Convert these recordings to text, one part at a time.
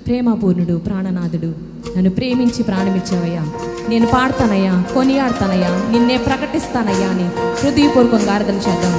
ప్రేమపూర్ణుడు, ప్రాణనాథుడు, నన్ను ప్రేమించి ప్రాణమిచ్చావయ్యా. నేను పాడతానయ్యా, కొనియాడతానయ్యా, నిన్నే ప్రకటిస్తానయ్యా అని హృదయపూర్వకంగా ఆరాధన చేద్దాం.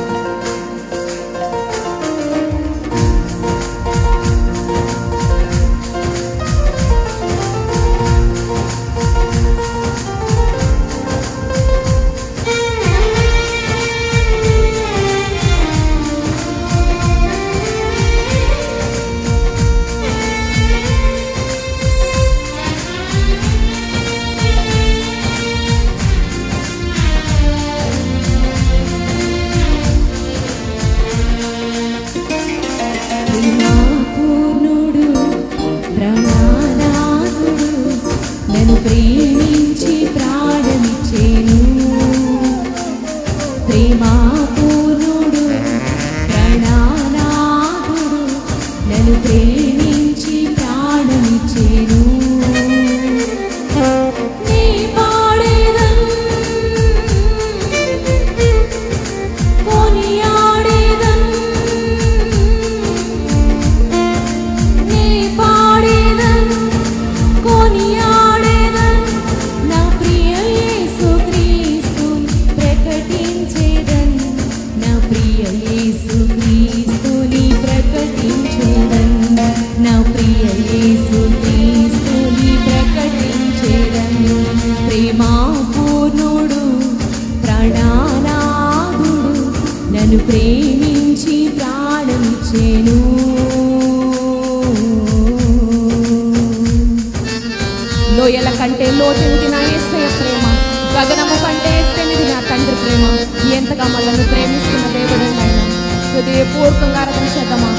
ప్రేమించి ప్రాణమిచ్చెను. లోయల కంటే లోతెనిది నా యేసయ్య ప్రేమ, గగనము కంటే ఎత్తెనిది నా తండ్రి ప్రేమ. ఎంతగా మనల్ని ప్రేమిస్తున్న దేవుడు ఆయన. హృదయపూర్వకంగా ఆరాధన చేద్దామా?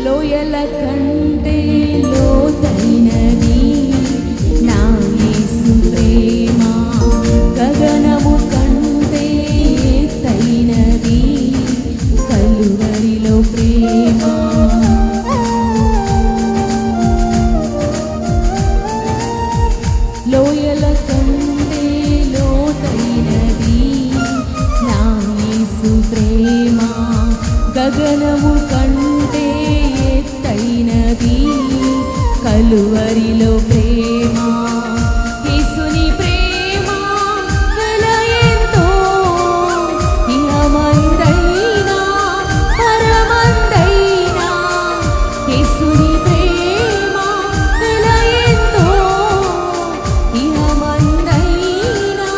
లోయల కంటే లోతైనది నా యేసు ప్రేమ, గగనము కంటే ఎత్తైనది కలువరిలో ప్రేమ. లోయల కంటే లోతైనది నా యేసు ప్రేమ, గగనము కంటే ఎత్తైనది కలువరిలో ప్రేమ. యేసుని ప్రేమ వెలయంతో ఇహమందైనా పరమందైనా. యేసుని ప్రేమ వెలయంతో ఇహమందైనా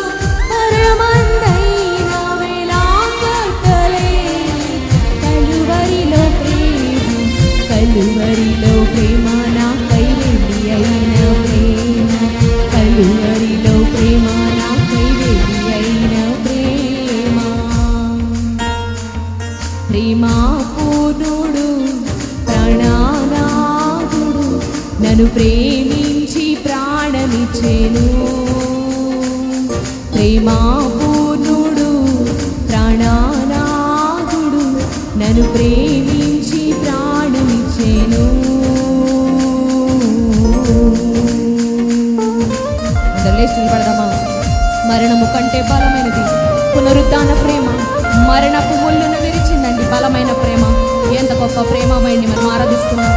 పరమందైనా. వెలాకట్టలేని కలువరిలో ప్రేమ, కలువరిలో ప్రేమ నాకై వెండి అయిన ప్రేమ, కలువరిలో ప్రేమ నాకై వెండి అయిన ప్రేమ. ప్రేమా పూర్ణుడు, ప్రాణనాథుడు, నన్ను ప్రేమించి ప్రాణమిచ్చెను. ప్రేమా పూర్ణుడు, ప్రాణనాథుడు, నన్ను ప్రేమించి ప్రాణమిచ్చెను. పడదామా? మరణము కంటే బలమైనది పునరుద్ధాన ప్రేమ, మరణపు ముళ్ళును విరిచిందండి బలమైన ప్రేమ. ఎంత గొప్ప ప్రేమమైంది మనం ఆరాధిస్తున్నాం.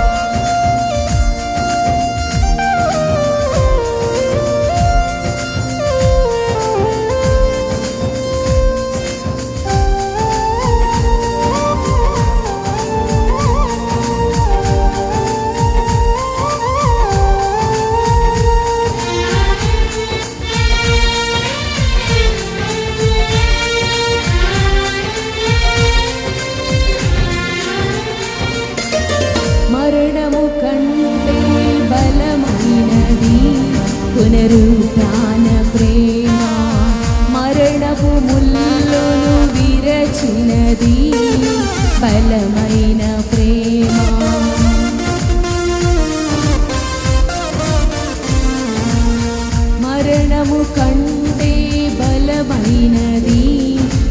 మరణము కంటే బలమైనది పునరుద్ధాన ప్రేమ, మరణపు ముళ్ళును విరచినది బలమైన ప్రేమ. రక్తము కంటే బలమైనది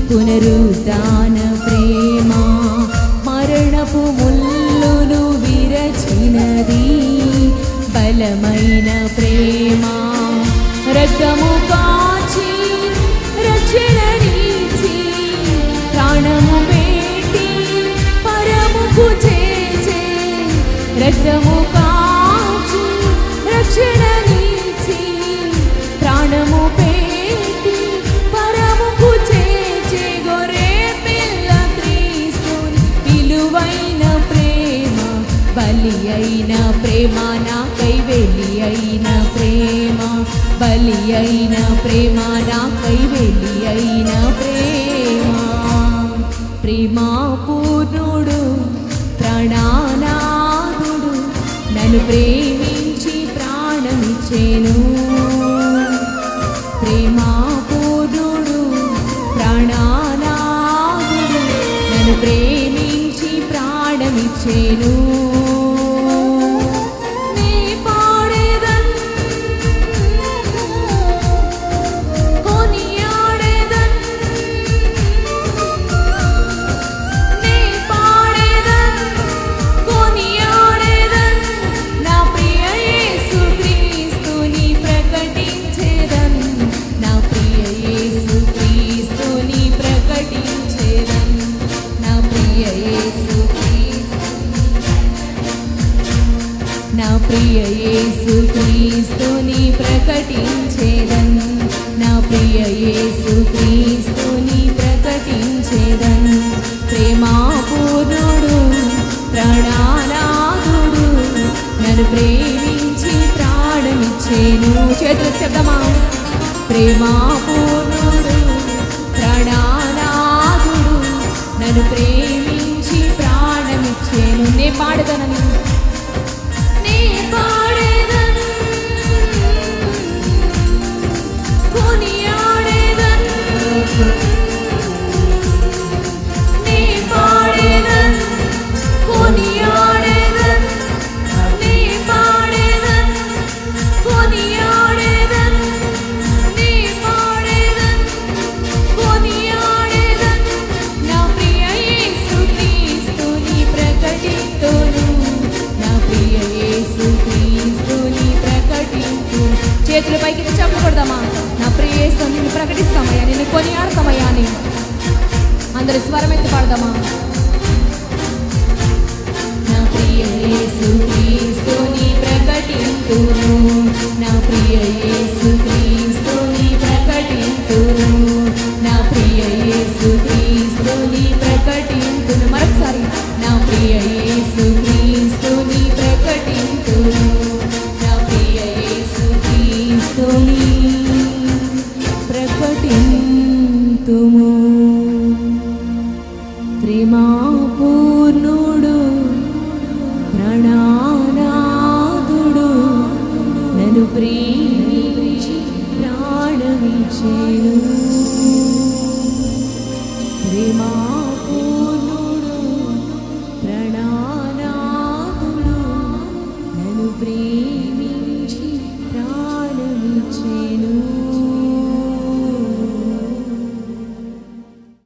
పునరుద్ధాన ప్రేమ, మరణపు ముల్లును విరచినది బలమైన ప్రేమ. రక్తము కాచి రక్షణనిచ్చి ప్రాణము పెట్టి పరముకు చేర్చే, రక్తము కాచి రక్షణనిచ్చి ప్రాణము పెట్టి పరముకు చేర్చే గొర్రె పిల్ల క్రీస్తుని విలువైన ప్రేమ, బలి అయిన ప్రేమ, నాకై వెలి అయిన ప్రేమ, బలి అయిన ప్రేమ, నాకై వెలి అయిన ప్రేమ. ప్రేమా పూర్ణుడు ప్రాణనాథుడు నన్ను ప్రేమించి ప్రాణమిచ్చేను. ప్రేమా పూర్ణుడు ప్రాణనాథుడు నన్ను ప్రేమించి ప్రాణమిచ్చేను. నా ప్రియ యేసు క్రీస్తుని ప్రకటించేదన్, నా ప్రియ యేసు క్రీస్తుని ప్రకటించేదన్. ప్రేమా పూర్ణుడు ప్రాణనాథుడు నన్ను ప్రేమించి ప్రాణమిచ్చేను. చేతులకు చెప్దామా? ప్రేమా పూర్ణుడు ప్రాణనాథుడు నన్ను ప్రేమించి ప్రాణమిచ్చేను. నే పాడదనని చేతుల పైకి చెప్పకూడదమ్మా. నా ప్రియ యేసు నిన్ను ప్రకటిస్తామయ్యా, నిన్ను కొనియాడతామయ్యా అని అందరి స్వరం ఎత్తి పాడదామా? నా ప్రియ యేసు క్రీస్తుని ప్రకటింతును,